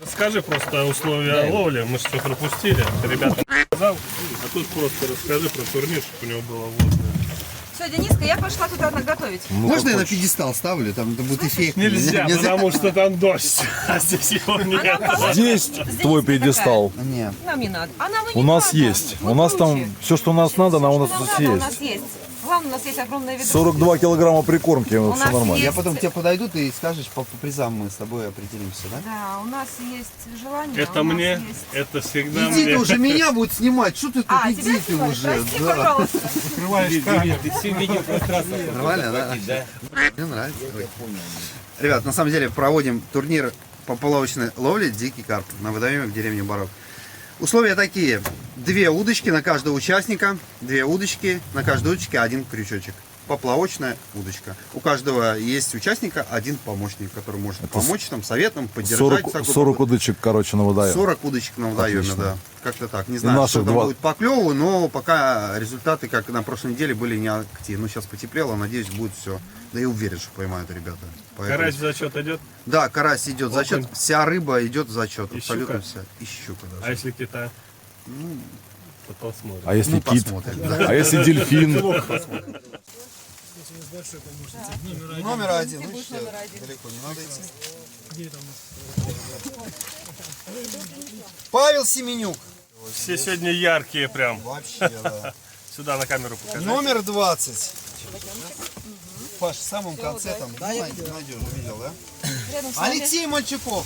Расскажи просто условия ловли, мы что пропустили, ребята сказал, а тут просто расскажи про турнир, чтобы у него было водное. Все, Дениска, я пошла туда готовить. Можно я на пьедестал ставлю? Там это будет эффект. Нельзя, потому что там дождь, а здесь его нет. Здесь твой пьедестал. Нет. Нам не надо. А нам и У не нас надо. есть. Мы У нас там круче. все, что у нас надо, у нас Нам тут надо, у нас есть. есть. Главное, у нас есть огромное ведро. 42 килограмма прикормки, все нас нормально. Я потом к тебе подойду, ты скажешь, по призам мы с тобой определимся, да? Да, у нас есть желание. Это у нас мне, есть- это всегда Иди мне. ты уже, меня будет снимать, что ты тут, А, иди тебя ты снимать? уже. Прости, Да. пожалуйста. Нормально, да? Мне нравится. Ой. Ребят, на самом деле проводим турнир по поплавочной ловле «Дикий карп» на водоеме в деревне Барок. Условия такие. 2 удочки на каждого участника, 2 удочки, на каждой удочке 1 крючочек. Поплавочная удочка. У каждого есть участника 1 помощник, который может помочь там советом, поддержать. 40 удочек, короче, на водоеме. 40 удочек на водоеме, Отлично. да. Как-то так. Не знаю, наших что там два- будет по клеву, но пока результаты, как на прошлой неделе, были не акти. Ну, сейчас потеплело, надеюсь, будет все. Да и уверен, что поймают ребята. Поэтому- Карась в зачет идет, Да, карась идет в зачет. Окунь. Вся рыба идет в зачет. И Абсолютно щука. вся. И щука даже. а если кита? То посмотрим. А если Ну, кит? посмотрим, да. А если дельфин? Номер 1. Ну, все, далеко не надо идти. Павел Семенюк. Все сегодня яркие прям. Вообще, да. Сюда на камеру покажи. Номер 20. Паш, в самом конце там найдешь, видел, да? Рядом с Алексей Мальчуков.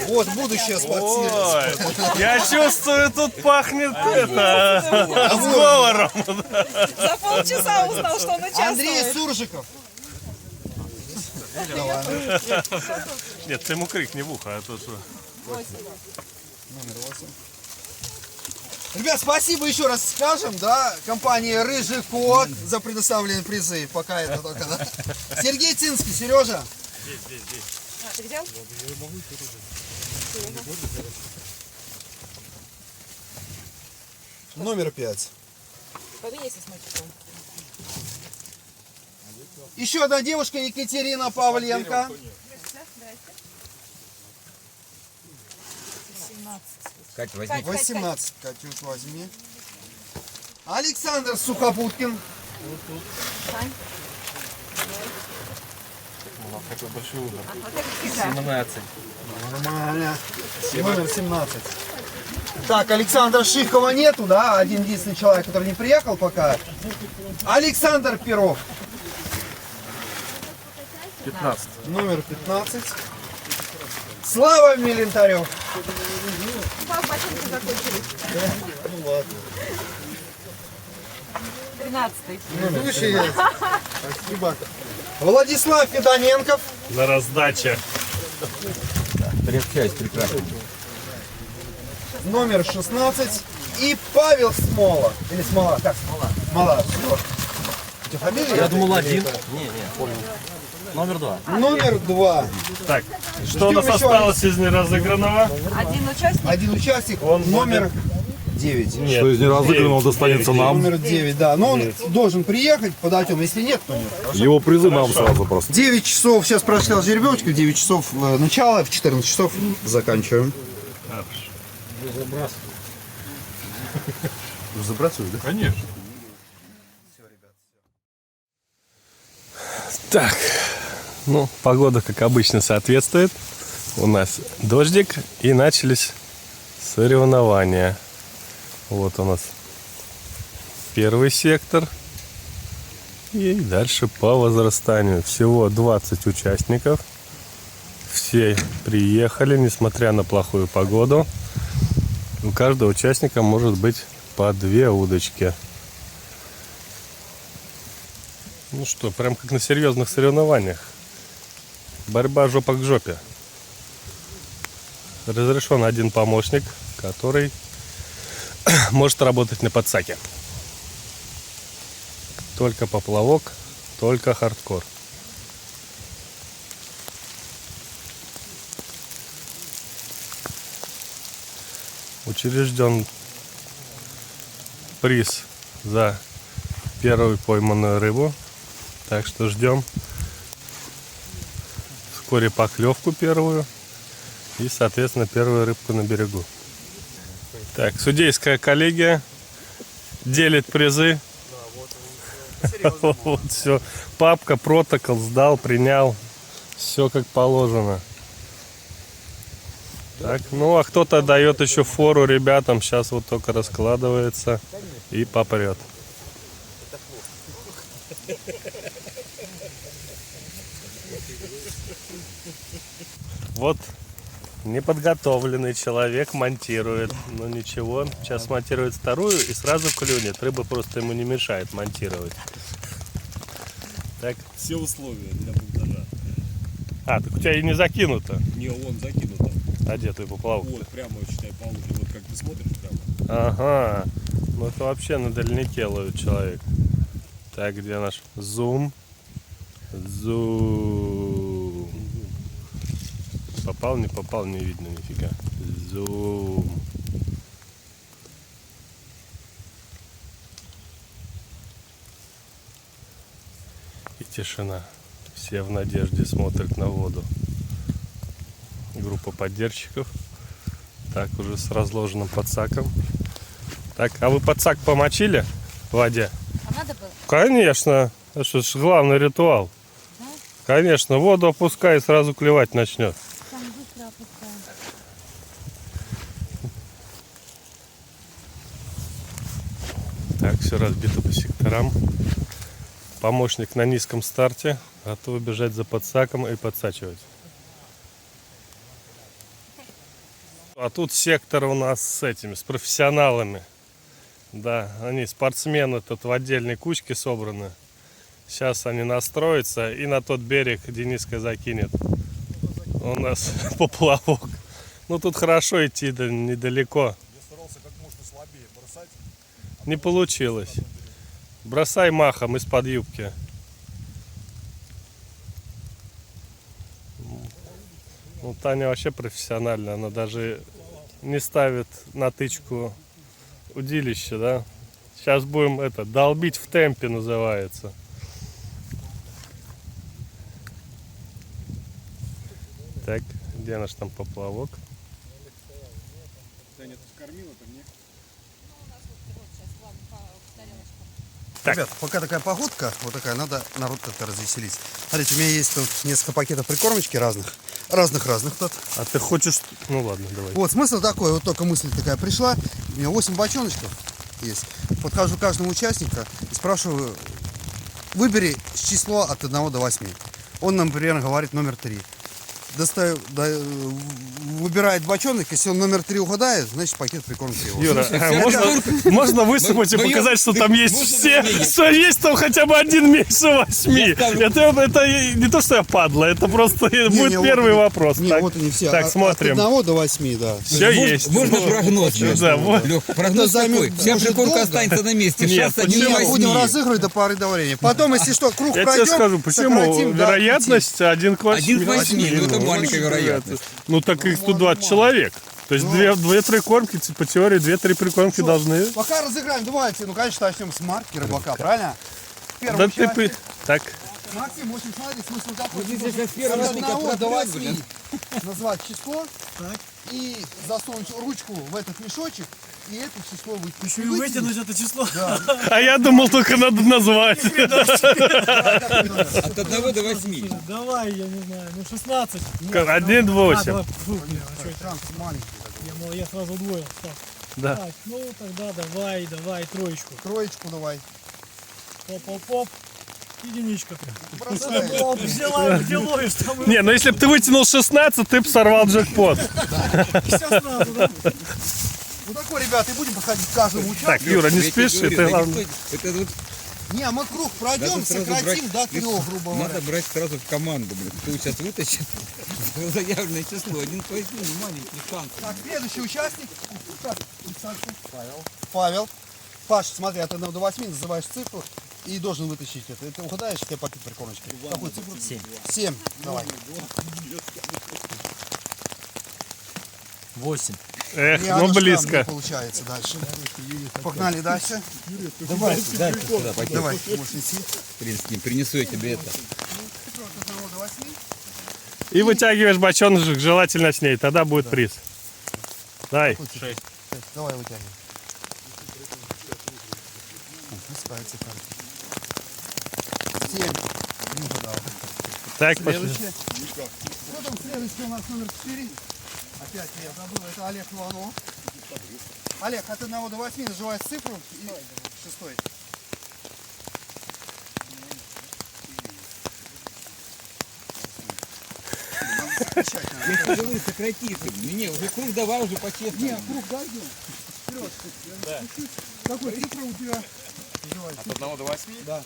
Вот будущее спортсмен. Ой, я чувствую, тут пахнет это, сговором. За полчаса узнал, что он участвует. Андрей Суржиков. Нет, ты ему крикни в ухо, а то что. Номер 8. Ребят, спасибо еще раз скажем, да, компании Рыжий Кот за предоставленные призы. Пока это только, да. Сергей Цинский, Сережа. А, ты взял? Номер 5. Поменяйся с мальчиком. Еще одна девушка, Екатерина Павленко. 18, Катюш, возьми. Александр Сухопуткин. Нормально. Номер 17. Так, Александра Шихова нету, да? Один единственный человек, который не приехал пока. Александр Перов. 15. Номер 15. Слава Милентарев. Ботинки закончились. Ну ладно. 13-й. Следующий. Спасибо. Владислав Федоненков. На раздаче. Номер 16. И Павел Смола. Или Смола. Как Смола? Смола. У тебя фамилия? Я думал 1. Не, понял. Номер 2. Номер 2. Так, что у нас еще осталось из неразыгранного? Один участник. Один участник. Он номер 9. Нет. Что из неразыгранного достанется нам? Номер 9, да. Но он должен приехать, подать ему. Если нет, то нет. Его призы нам сразу просто. 9 часов, сейчас прошла жеребьевочка, в 9 часов начало, в 14 часов заканчиваем. Забрасываю, да? Конечно. Так, ну, погода, как обычно, соответствует. У нас дождик, и начались соревнования. Вот у нас первый сектор. И дальше по возрастанию. Всего 20 участников. Все приехали, несмотря на плохую погоду. У каждого участника может быть по 2 удочки. Ну что, прям как на серьезных соревнованиях. Борьба жопа к жопе. Разрешен один помощник, который может работать на подсаке. Только поплавок, только хардкор. Учрежден приз за первую пойманную рыбу. Так что ждем вскоре поклевку первую и, соответственно, первую рыбку на берегу. Так, судейская коллегия делит призы. Вот все. Папка, протокол сдал, принял. Все как положено. Так, ну а кто-то дает еще фору ребятам. Сейчас вот только раскладывается и попрет. Вот неподготовленный человек монтирует. Ну ничего, сейчас смонтирует вторую и сразу клюнет. Рыба просто ему не мешает монтировать. Так. Все условия для монтажа. А, так у тебя и не закинуто. Не, он закинут там. А где твой поплавок? Вот, прямо, считай, по луке. Вот как ты смотришь прямо. Ага. Ну это вообще на дальнике ловит человек. Так, где наш зум? Зум. Попал, не попал, не видно нифига. Зум. И тишина. Все в надежде смотрят на воду. Группа поддержщиков. Так, уже с разложенным подсаком. Так, а вы подсак помочили в воде? А надо было? Конечно. Это что ж главный ритуал. Конечно, воду опускай и сразу клевать начнет. Там быстро опускаем. Так, все разбито по секторам. Помощник на низком старте. Готов бежать за подсаком и подсачивать. А тут сектор у нас с этими, с профессионалами. Да, они спортсмены тут в отдельной кучке собраны. Сейчас они настроятся и на тот берег Дениска закинет. У нас поплавок. Ну тут хорошо идти, да недалеко. Я старался как можно слабее бросать. Не получилось. Бросай махом из-под юбки. Ну, Таня вообще профессиональная. Она даже не ставит на тычку удилище, да? Сейчас будем это долбить в темпе, называется. Так, где наш там поплавок? Таня, ты кормила там, не? Ребят, пока такая погодка, вот такая, надо народ как-то развеселить. Смотрите, у меня есть тут несколько пакетов прикормочки разных тут. А ты хочешь... Ну ладно, давай. Вот, смысл такой, вот только мысль такая пришла. У меня 8 бочоночков есть. Подхожу к каждому участнику и спрашиваю, выбери число от 1 до 8. Он нам примерно говорит номер 3. Выбирает бочонок, если он номер 3 угадает, значит пакет прикормки его. Юра, можно высыпать и показать, что там есть все, что есть там хотя бы один меньше 8. Это не то, что я падла, это просто будет первый вопрос. Не, Так, вот они все. так, смотрим. От 1 до 8, да. Все есть. Можно прогноз? Да, вот. Лёх, прогноз Это займет, такой. Вся может, прикормка долго? останется на месте. Нет, Шанс 1 Не, на будем 8. разыгрывать до поры до времени. Потом, если что, круг Я пройдем, тебе скажу, почему. сократим до Вероятность 1 к 8. 1 к 8, ну это Ну, маленькая вероятность. Ну так их 120 человек. То есть две прикормки, по теории, 2-3 прикормки должны. Пока разыграем, давайте, ну, конечно, начнем с марки рыбака, правильно? Первый Да ты... участник. Так, Максим, очень смотри, смысл такой. здесь ты сейчас должен первый от участник 1 до отправляет, 8 назвать число и засунуть ручку в этот мешочек и это число вытянуть. И вытянуть это число. а я думал, только надо назвать. От 1 до 8. Давай, я не знаю, ну 16. 1, 8. Давай, фу, блин, а чё это? Шанс маленький. Я сразу удвоил. Так, Да. так, ну тогда давай, троечку. Троечку давай. Поп-поп-поп. Единичка. Бросай. Оп, взяла, где ловишь, там и Не, ну если бы ты вытянул 16, ты бы сорвал джекпот. все сразу, да? Ну такой, ребят, и будем подходить к каждому участнику. Так, Юра, не Я тебе спеши, говорю, ты да главное. никто- Это вот Не, мы круг пройдем, надо сразу сократим брать- до 3, грубо говоря. Надо брать сразу в команду, блин. Кто сейчас вытащит заявленное число. 1 к 8, маленький шанс. Так, следующий участник. Так, представься. Павел. Паш, смотри, от 1 до 8 называешь цифру и должен вытащить это. Ты угадаешь, тебе пакет прикормочки. Какую цифру? 7. 7. Давай. 8. Эх, Ни ну одна штамп не близко. получается дальше. Погнали дальше. Давай, дай сюда пакет. Давай, можешь нести. Принесу я тебе это. Цифру от 1 до 8. И вытягиваешь бочонок, желательно с ней, тогда будет приз. Дай. 6. Давай вытягивай. Присыпается карта. 7. Не угадал. Так, пошли. Следующее. Кто там следующий у нас номер 4? Опять я забыл, это Олег Иванов. Олег, от 1 до 8 нажимаешь цифру и 6. Я говорю, сократи ты. Не, уже круг давай, уже по-честному. Нет, круг дойдем. Вперед. Да. Какой цифра у тебя? От 1 до 8? Да.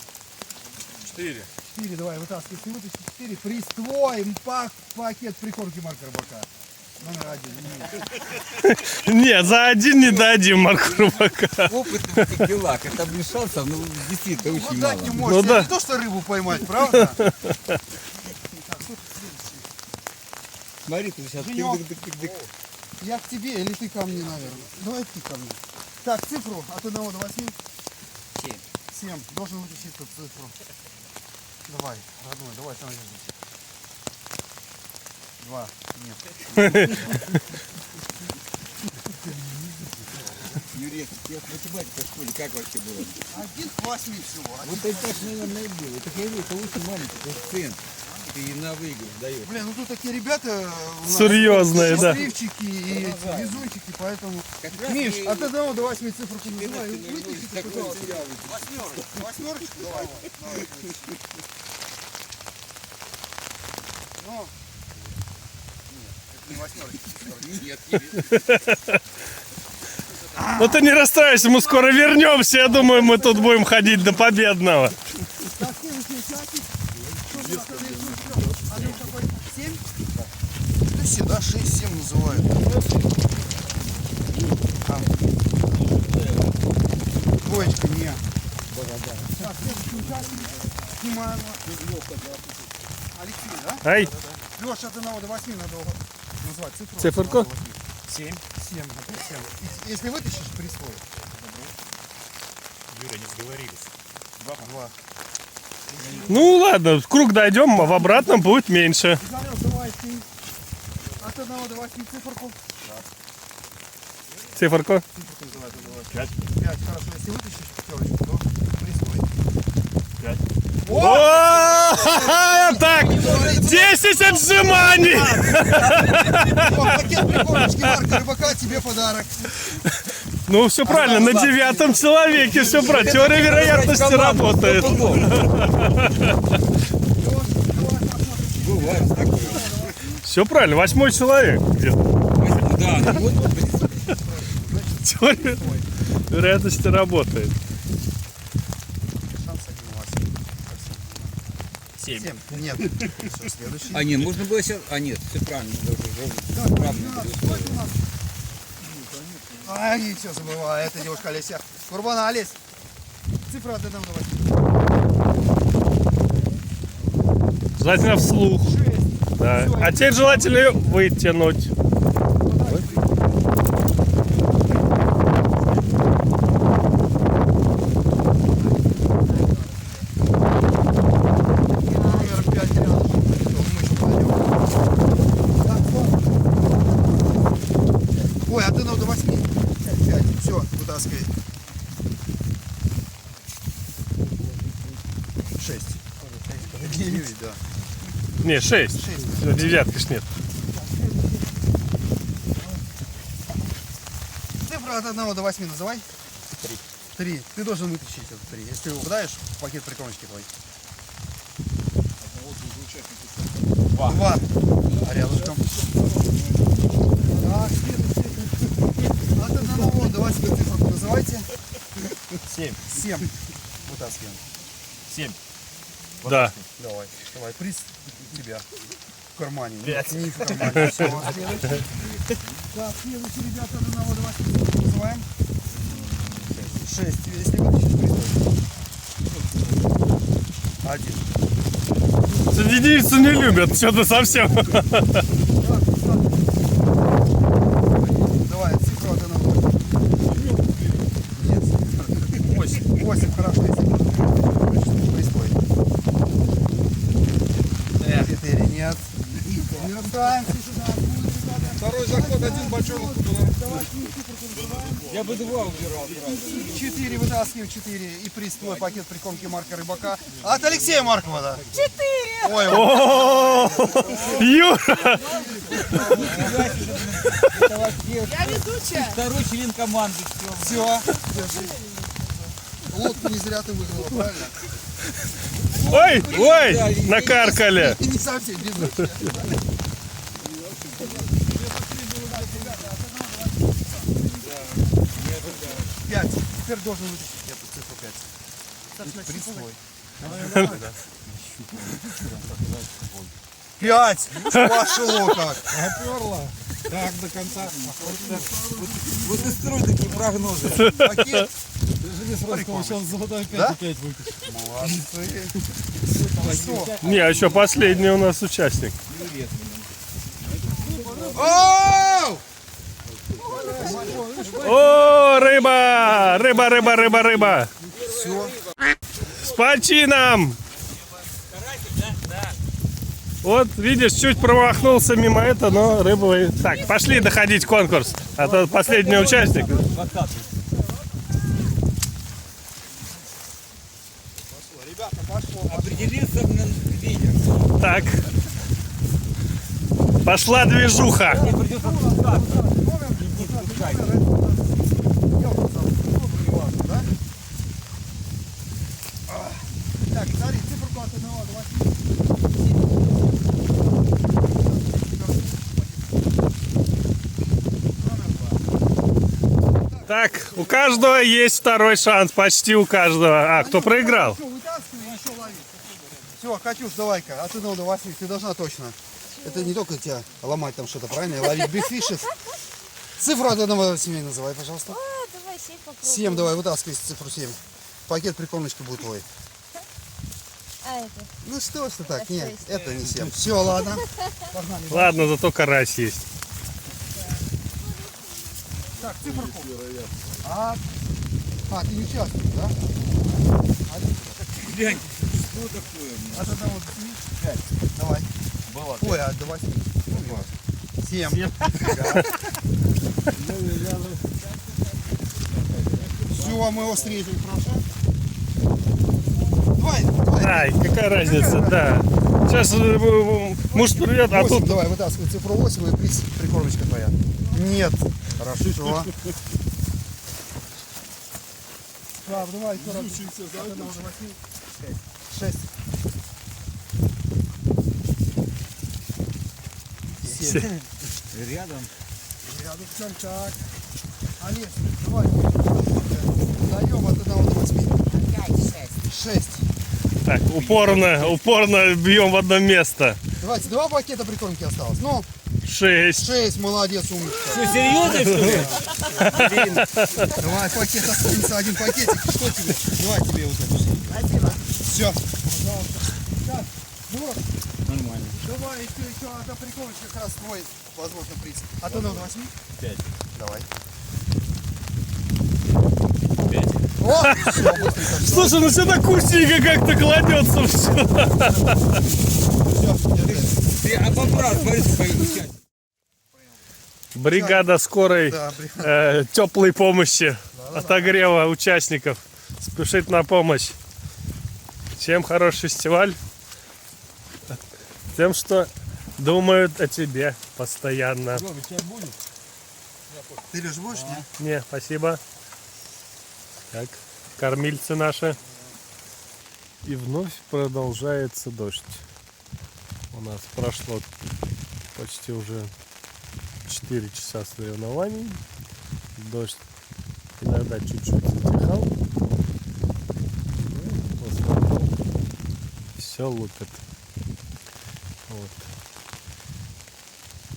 4. 4, давай, вытаскивай. Ты вытащи 4. Приз твой. Пакет прикормки Марка Рыбака. Номер 1. Нет, за один не дадим Марку Рыбака. Опыт в этих делах. Это блин шансов, ну, действительно, очень Ну мало. дать не можешь. Ну да. Не то, что рыбу поймать, правда? Смотри, ты сейчас Женек. тык-тык-тык-тык. Я к тебе или ты ко мне, наверное? Давай ты ко мне. Так, цифру от 1 до 8. 7. 7. Должен вытащить эту цифру. Давай, родной, давай, там здесь. 2. Нет. Юрий, я в математике в школе как вообще было? 1 к 8 всего. Вот это так, наверное, и было. Это я говорю, это очень маленький коэффициент. Ты на выигрыш даешь. Блин, ну тут такие ребята у нас Серьезные, да. счастливчики и эти везунчики, поэтому... Как раз Миш, и- от 1 до 8 цифру ты называй. Ты Вытащи ты такой какого-то. материал. Восьмерочку? Давай. Давай. Ну. Нет, это не восьмерочка. Нет, Ну ты не расстраивайся, мы скоро вернемся. Я думаю, мы тут будем ходить до победного. Так, следующий участник. Что у нас следующий участник? Андрей какой? 7? Да все, да, 6-7 называют. Двоечка, не. Так, следующий участник. Снимаем. Алексей, да? Ай, Леша, от 1 до 8 надо назвать цифру. Циферку? 7. 7, опять 7. Если вытащишь, присвой. Юра, не сговорились. 2. ну ладно, в круг дойдем, а в обратном будет меньше. Игорек, давай ты. От 1 до 8 циферку. Циферку. Циферку называй, давай. 5. Хорошо, если вытащишь пятерочку, то присвой. 5. О, так, 10 отжиманий. О, пакет прикормочки Марка Рыбака, тебе подарок. Ну все правильно, на 9 человеке все правильно. Теория вероятности работает. бывает такое. Все правильно, 8 человек где-то. Да, ну вот, Теория вероятности работает. Шанс 1 у вас. 7. 7. Нет. Все, следующий. а не, можно было сейчас, а нет, все правильно, даже правильно были условия. Ай, все забываю. Это девушка Олеся. Курбана, Олесь. Цифра от 1 до 8. Желательно вслух. 6. Да. А теперь желательно ее вытянуть. Номер 5 рядом. Мы еще пойдем. Так, вот. Ой, от 1 до 8. 5. Все, вытаскивай. 6. 9, да. Не, 6. 6. Все, девятки ж нет. Цифра от 1 до 8 называй. 3. Ты должен вытащить это 3. Если ты угадаешь, пакет прикормочки твой. 2. А рядышком. Так, следующий. От 1 до 8 цифру называйте. 7. 7. Вытаскиваем. 7. Да. Давай. Давай, приз у тебя. В кармане. Нет, не в кармане. Все, следующий. Так, следующий, ребята, от 1 до 8 цифру называем. 6. Если вытащишь, приз. 1. Единицу не любят, что-то совсем. Так, Второй заход, один большой лук туда. Я бы два убирал. 4 вытаскиваем, 4. И приз твой пакет прикормки Марка Рыбака. От Алексея Маркова, да? 4! Ой, О, Юра! Я ведущая. Второй член команды. все. Лодку не зря ты выиграла, правильно? Ой, ой, накаркали. И не совсем безумно. 5. Теперь должен вытащить эту цифру 5. Приз твой. 5! Пошло как! Оперла. Так, до конца. Вот и строй такие прогнозы. Пакет. Сейчас золотой Да? 5,5 вытащит. Молодцы. Ну что? Не, а еще последний у нас участник. Оу! О, рыба! Рыба, рыба, рыба, рыба! Все. С почином! Вот, видишь, чуть промахнулся мимо этого, но рыбы... Так, пошли доходить конкурс. А то последний участник. Определился лидер. Так. Пошла движуха. Мне придется спускаться. Не спускайся. Так, смотри, циферку от 1 до 8. Так, у каждого есть второй шанс. Почти у каждого. А, кто проиграл? Все, вытаскивай, еще лови. Все, Катюш, давай-ка, от 1 до 8. Ты должна точно. Это не только тебя ломать там что-то, правильно? Ловить бигфишев. Цифру от 1 до 8 называй, пожалуйста. Давай 7 попробуем. 7, давай, вытаскивай цифру 7. Пакет прикормочки будет твой. А это? Ну что ж ты так? Это Нет, 6. это не 7. Все, ладно. Погнали. Ладно, зато карась есть. Так, циферку. А, ты не участвуешь, да? Глянь, что такое? От 1 до 8. 5. Давай. Ой, от до 8. 7. Все, мы его встретили, хорошо? Давай. Ай, какая разница, да. Сейчас муж придет, а 8, тут... давай, вытаскивай цифру 8 и приз, прикормочка твоя. Нет. Хорошо. Так, давай, еще раз. От 1 до 8. 6. 7. Рядом. Рядом всем так. Олег, давай. Даем от 1 до 8. 6. Так, упорно бьем в одно место. Давайте, 2 пакета прикормки осталось. Ну, 6. 6, молодец, умничка. Что, серьезно, что ли? Давай, пакет останется, 1 пакетик. Что тебе? Давай тебе вот это. Спасибо. Все. Пожалуйста. Так, вот. Нормально. Давай, еще одна прикормочка, как раз твой, возможно, приз. От 1 до 8? 5. Давай. 5. О, все, быстренько. Слушай, ну все так вкусненько как-то кладется все. Все, Ты обобрал, смотри, свои участники. Бригада скорой да, теплой помощи, отогрева участников. Спешит на помощь. Чем хороший фестиваль? Тем, что думают о тебе постоянно. Ты, Леш, будешь, нет? Не, спасибо. Так, кормильцы наши. И вновь продолжается дождь. У нас прошло почти уже 4 часа соревнований. Дождь иногда чуть-чуть затихал. Ну, в основном все лупит. Вот.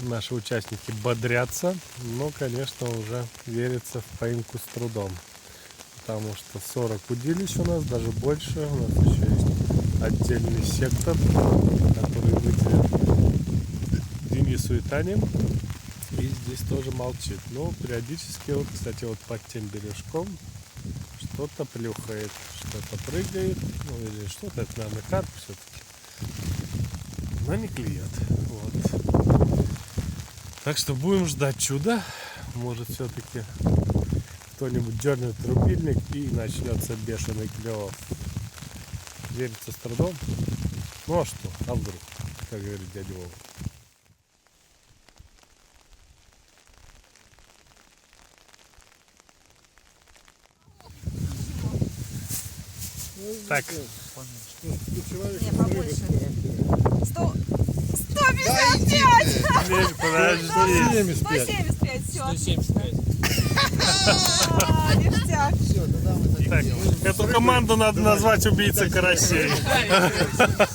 Наши участники бодрятся, но, конечно, уже верится в поимку с трудом. Потому что 40 удилищ у нас, даже больше. У нас еще есть отдельный сектор, который выделен Денису и Тане. И здесь тоже молчит. Но периодически, вот, кстати, вот под тем бережком что-то плюхает, что-то прыгает. Ну или что-то, это, наверное, карп все-таки. Но не клюет. Вот. Так что будем ждать чуда. Может, все-таки кто-нибудь дернет рубильник и начнется бешеный клев. Верится с трудом. Ну а что? А вдруг? Как говорит дядя Вова. Так, Не, побольше. 100, 155! подожди. 175, все. 175. Ништяк. Так, эту команду надо назвать убийца карасей.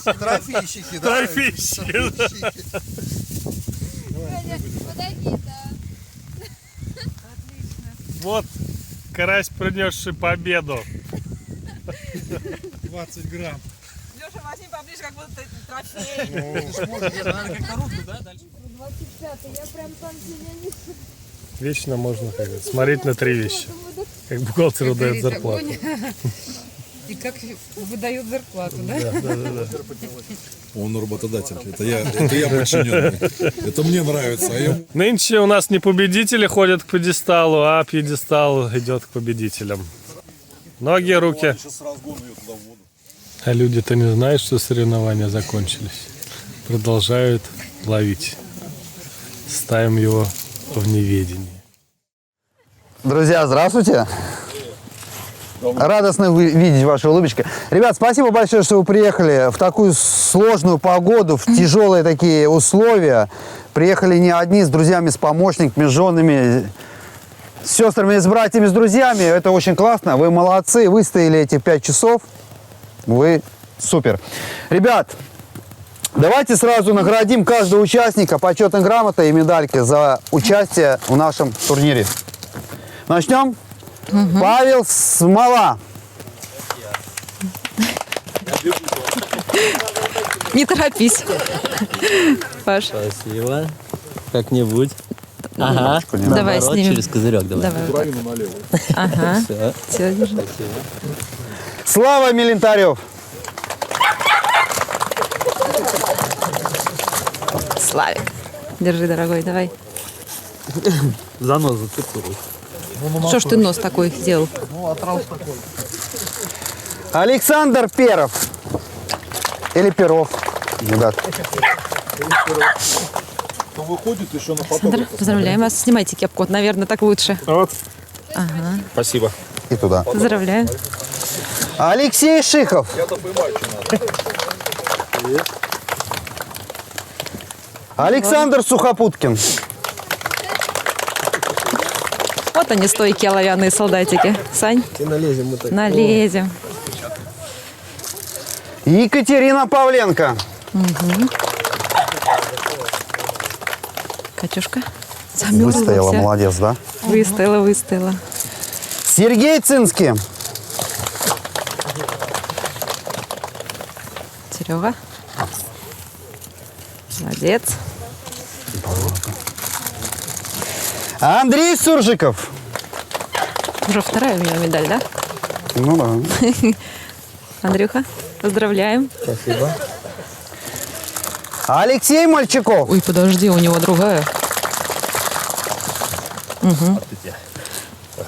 Трофейщики, да? Трофейщики, да. Подойди, да. Вот карась, принесший победу. 20 грамм. Леша, возьми поближе, как будто трофей. Надо как-то руку, да, дальше? 25-й, я прям там тебя не... Вечно можно как говорится, смотреть на три вещи. Как бухгалтеру дает зарплату. И как выдают зарплату, да? Он работодатель. Это я подчиненный. Это мне нравится. А ему... Нынче у нас не победители ходят к пьедесталу, а пьедестал идет к победителям. Ноги, руки. Сейчас разгон ее туда в воду. А люди-то не знают, что соревнования закончились. Продолжают ловить. Ставим его в неведении. Друзья, здравствуйте. Радостно видеть вашу улыбочку. Ребят, спасибо большое, что вы приехали в такую сложную погоду, в тяжелые такие условия. Приехали не одни, с друзьями, с помощниками, с женами, с сестрами, с братьями, с друзьями. Это очень классно. Вы молодцы, выстояли эти 5 часов. Вы супер. Ребят, давайте сразу наградим каждого участника почетной грамотой и медалькой за участие в нашем турнире. Начнем? Павел Смола. Не торопись. Паш, Спасибо. Как-нибудь. Ага. давай Наоборот, снимем. через козырек давай. Давай. Вот так. Ага. Все. Все, держи. Слава Милентарев. Славик. Держи, дорогой, давай. За нос зацепилась. Что ж ты нос такой сделал? Александр Перов. Или Перов. Ребят. Выходит еще на Александр, поздравляем вас. Снимайте кепку, наверное, так лучше. Вот. Ага. Спасибо. И туда. Поздравляю. Алексей Шихов. Александр Сухопуткин. Вот они, стойкие оловянные солдатики. Сань? И налезем мы так. Налезем. Екатерина Павленко. Катюшка. Замерзла Выстояла, вся. молодец, да? Выстояла, выстояла. Сергей Цинский. Серега. Молодец. Андрей Суржиков. Уже вторая у меня медаль, да? Ну да. Андрюха, поздравляем. Спасибо. Алексей Мальчаков. Ой, подожди, у него другая. Угу.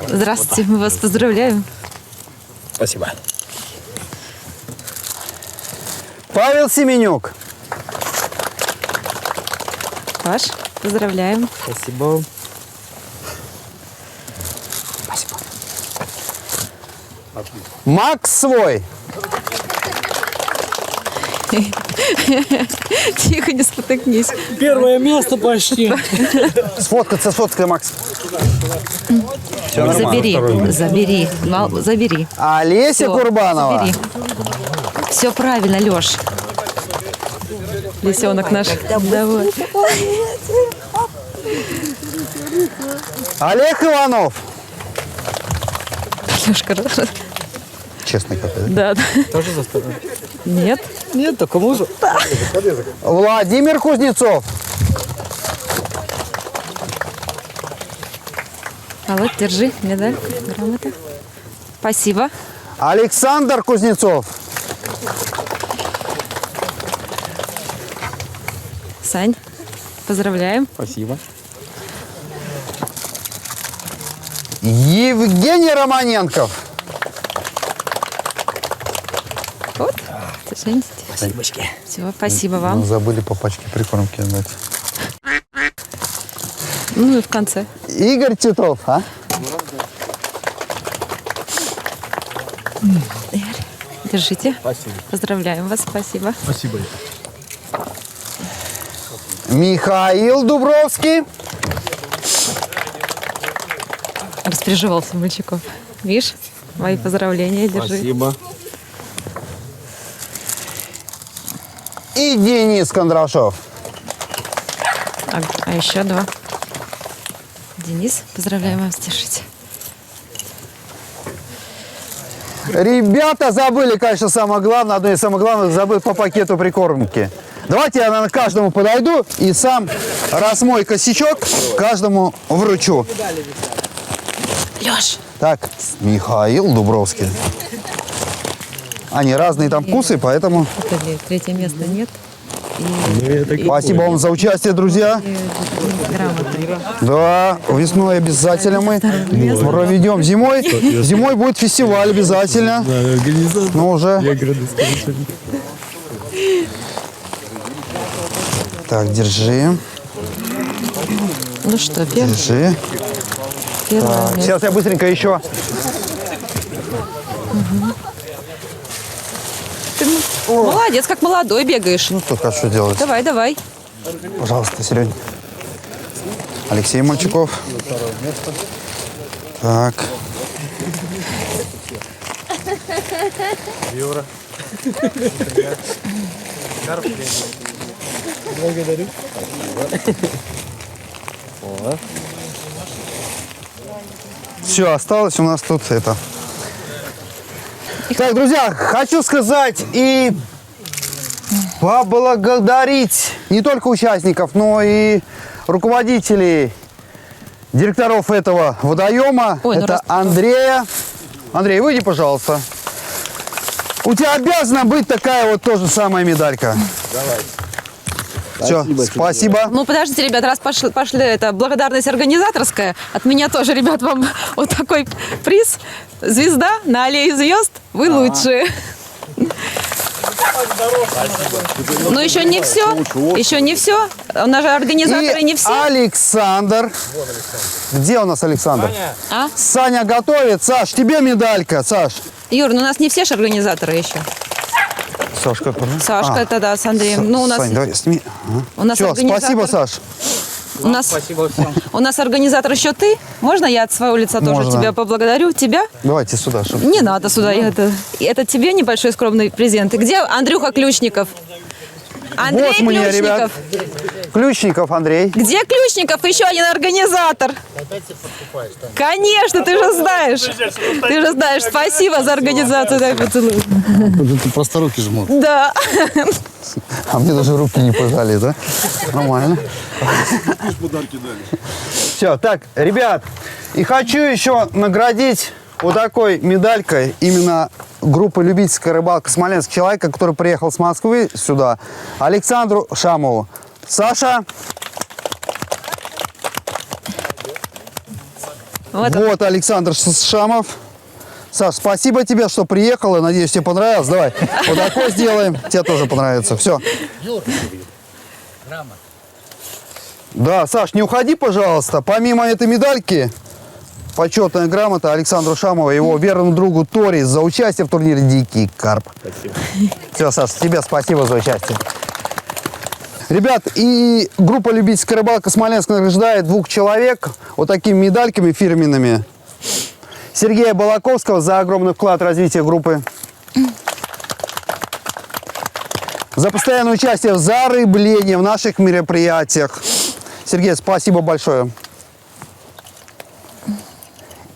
Здравствуйте, мы вас поздравляем. Спасибо. Павел Семенюк. Паш, поздравляем. Спасибо. Макс Свой. Тихо, не спотыкнись. Первое место почти. Сфоткаться, сфоткай, Макс. Всё нормально. Забери, Второй. забери, забери. Олеся Всё, Курбанова. забери. Все правильно, Леш. Лисенок наш. Давай. Олег Иванов. Лешка, Честный какой. да, да. Тоже за сторону? Нет. Нет, только мужу. Владимир Кузнецов. А вот, держи, медаль, грамота. Спасибо. Александр Кузнецов. Сань, поздравляем. Спасибо. Евгений Романенков. Вот. Держите. Спасибочки. Все, спасибо Ну, вам. забыли по пачке прикормки дать. Ну и в конце. Игорь Титов, а? Держите. Спасибо. Поздравляем вас, спасибо. Спасибо. Михаил Дубровский. Распереживался мальчиков. Видишь? Мои поздравления, держи. Спасибо. И Денис Кондрашов. А еще два. Денис, поздравляем вас, держите. Ребята забыли, конечно, самое главное, одно из самых главных, забыли по пакету прикормки. Давайте я, наверное, каждому подойду и сам, раз мой косячок, каждому вручу. Леш, Так, Михаил Дубровский. Они разные там вкусы, поэтому это ли третье место нет? спасибо вам за участие, друзья. Грамоты. Да, весной обязательно мы проведем. Зимой будет фестиваль обязательно. Ну, уже. Так, держи. Ну что, Держи. первое место. Сейчас я быстренько еще. Молодец, как молодой бегаешь. Ну, только что делать? Давай, давай. Пожалуйста, Серега. Алексей Мальчиков. Так. Юра. Благодарю. Все, осталось у нас тут это. Так, друзья, хочу сказать и поблагодарить не только участников, но и руководителей, директоров этого водоема. Ой, ну это раз- Андрея. Андрей, выйди, пожалуйста. У тебя обязана быть такая вот тоже самая медалька. Давай. Все, спасибо. Ну, подождите, ребят, раз пошли это благодарность организаторская, от меня тоже, ребят, вам вот такой приз. Звезда на аллее звезд. Вы лучшие. Но еще не все. Еще не все. У нас же организаторы И не все. Александр. Где у нас Александр? А? Саня готовит. Саш, тебе медалька, Саш. Юр, ну у нас не все же организаторы еще. Сашка, пожалуйста. Сашка, это да, с Андреем. Ну, у нас, Сань, давай, сними. у нас Все, организатор- спасибо, Саш. у нас организатор еще ты. Можно я от своего лица тоже Можно. тебя поблагодарю? Тебя? Давайте сюда. Чтоб... Не надо сюда. Это тебе небольшой скромный презент. И где Андрюха Ключников? Андрей Вот мне, Ключников. Ключников Андрей. Где Ключников? Еще один организатор. Конечно, ты же знаешь. Ты же знаешь. Спасибо за организацию. Дай поцелуй. Просто руки жмут. Да. А мне даже руки не пожали, да? Нормально. Все, так, ребят, и хочу еще наградить вот такой медалькой именно группы «Любительская рыбалка Смоленск», человека, который приехал с Москвы сюда, Александру Шамову. Саша, вот Александр Шамов. Саш, спасибо тебе, что приехала. Надеюсь, тебе понравилось. Давай, вот такой сделаем. Тебе тоже понравится. Все. Да, Саш, не уходи, пожалуйста. Помимо этой медальки, почетная грамота Александру Шамову и его верному другу Тори за участие в турнире «Дикий карп». Спасибо. Все, Саш, тебе спасибо за участие. Ребят, и группа «Любительская рыбалка Смоленск» награждает 2 человек вот такими медальками фирменными. Сергея Балаковского за огромный вклад в развитие группы. За постоянное участие в зарыблении в наших мероприятиях. Сергей, спасибо большое.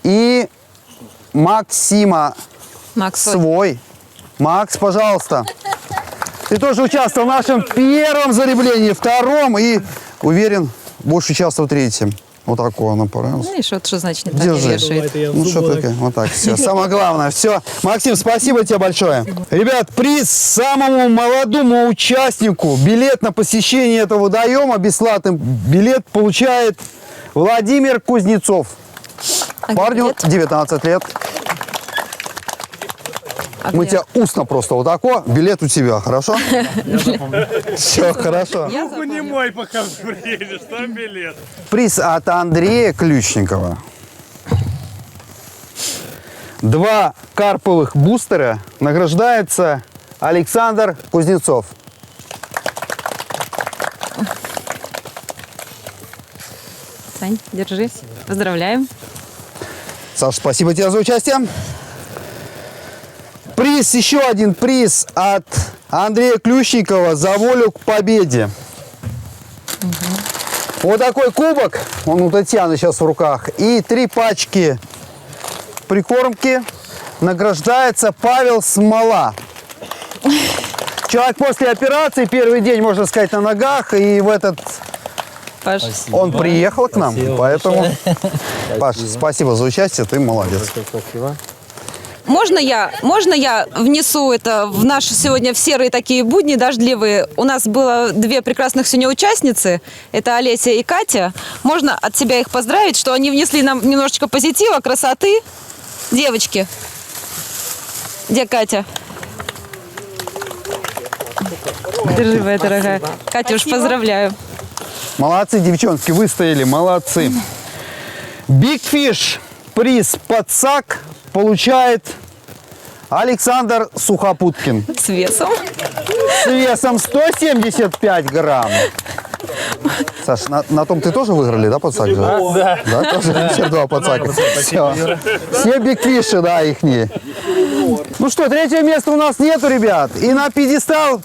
И Максима Макс, свой. Макс, пожалуйста. Ты тоже участвовал в нашем первом зарыблении, втором и, уверен, будешь участвовать в 3-м. Вот такое нам понравилось. знаешь, вот что значит не Держи. вешает. Ну что такое? Вот так, все. Самое главное, все. Максим, спасибо тебе большое. Ребят, приз самому молодому участнику. Билет на посещение этого водоема, бесплатный билет получает Владимир Кузнецов. Парню билет? 19 лет. А Мы где? тебя устно просто вот так, билет у тебя, хорошо? Все, хорошо. Я Руку не мой, пока приедешь, там билет. Приз от Андрея Ключникова. 2 карповых бустера награждается Александр Кузнецов. Сань, держи. Поздравляем. Саша, спасибо тебе за участие. Приз, еще один приз от Андрея Ключникова за волю к победе. Вот такой кубок, он у Татьяны сейчас в руках, и 3 пачки прикормки. Награждается Павел Смола. Человек после операции, первый день, можно сказать, на ногах, и в этот Паш. он приехал к нам, Спасибо поэтому, Паш, спасибо за участие, ты молодец. Спасибо. Можно я внесу это в наши сегодня в серые такие будни дождливые? У нас было 2 прекрасных сегодня участницы. Это Олеся и Катя. Можно от себя их поздравить, что они внесли нам немножечко позитива, красоты. Девочки. Где Катя? Держи, моя дорогая. Катюш, поздравляю. Молодцы, девчонки, выстояли, молодцы. Big Fish, приз подсак получает Александр Сухопуткин С весом. с весом 175 грамм. Саш, на том ты тоже выиграли, да, подсак? Да. Да, тоже все 2 подсака. Все Big Fish, да, ихние. Ну что, 3-го места у нас нету, ребят. И на пьедестал...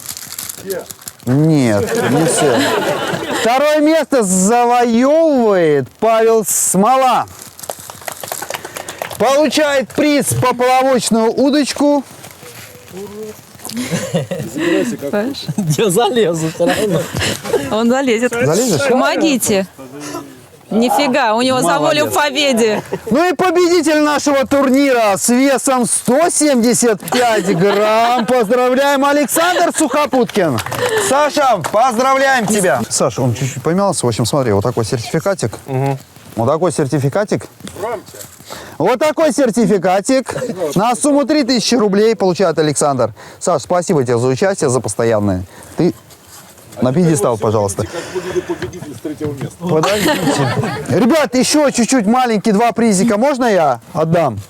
Нет, не все. 2-е место завоевывает Павел Смола. Получает приз поплавочную удочку. Паш. Я залезу все равно. Он залезет. Залезешь? Помогите. Нифига, у него за волю к победе. Ну и победитель нашего турнира с весом 175 грамм. Поздравляем, Александр Сухопуткин. Саша, поздравляем тебя. Саша, он чуть-чуть помялся. В общем, смотри, вот такой сертификатик. Вот такой сертификатик. Вот такой сертификатик на сумму 3000 рублей получает Александр. Саш, спасибо тебе за участие, за постоянное. Ты на пьедестал, пожалуйста. Подождите. Ребят, еще чуть-чуть маленькие 2 призика. Можно я отдам?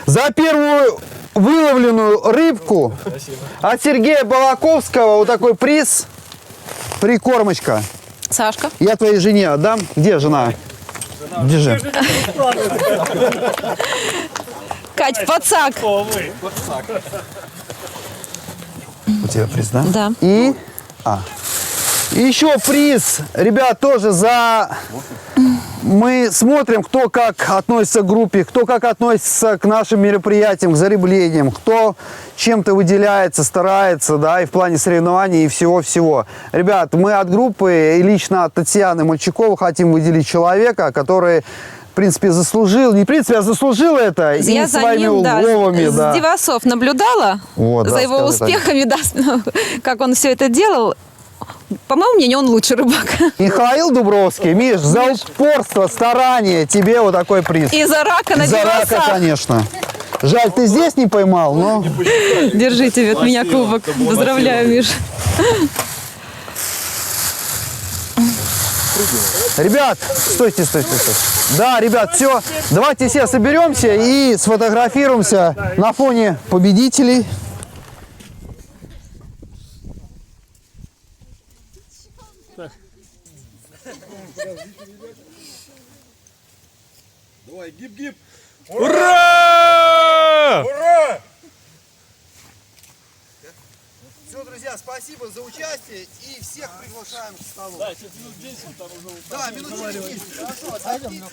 За первую выловленную рыбку от Сергея Балаковского вот такой приз. Прикормочка. Сашка. Я твоей жене отдам. Где жена? Держи. Кать, подсак. У тебя приз, да? Да. И еще приз, ребят, тоже за... Мы смотрим, кто как относится к группе, кто как относится к нашим мероприятиям, к зарыблениям, кто чем-то выделяется, старается, да, и в плане соревнований, и всего-всего. Ребят, мы от группы и лично от Татьяны Мальчиковой хотим выделить человека, который, в принципе, заслужил, не в принципе, а заслужил это. Я и за своими ним, да, уловами, с да. Дивасов наблюдала, Вот, за да, его скажи так. успехами, да, как он все это делал. По моему мнению, он лучший рыбак. Михаил Дубровский, Миш, за упорство, старание тебе вот такой приз. И за рака на За рака, Дивасах. конечно. Жаль, ты здесь не поймал, но... Держите от меня кубок. Поздравляю, Миш. Ребят, стойте. Да, ребят, все, давайте все соберемся и сфотографируемся на фоне победителей. Давай, гип-гип. Ура! Все, друзья, спасибо за участие и всех приглашаем к столу. Да, минут 10 там уже. Да, минут через 10. Хорошо, отойдите.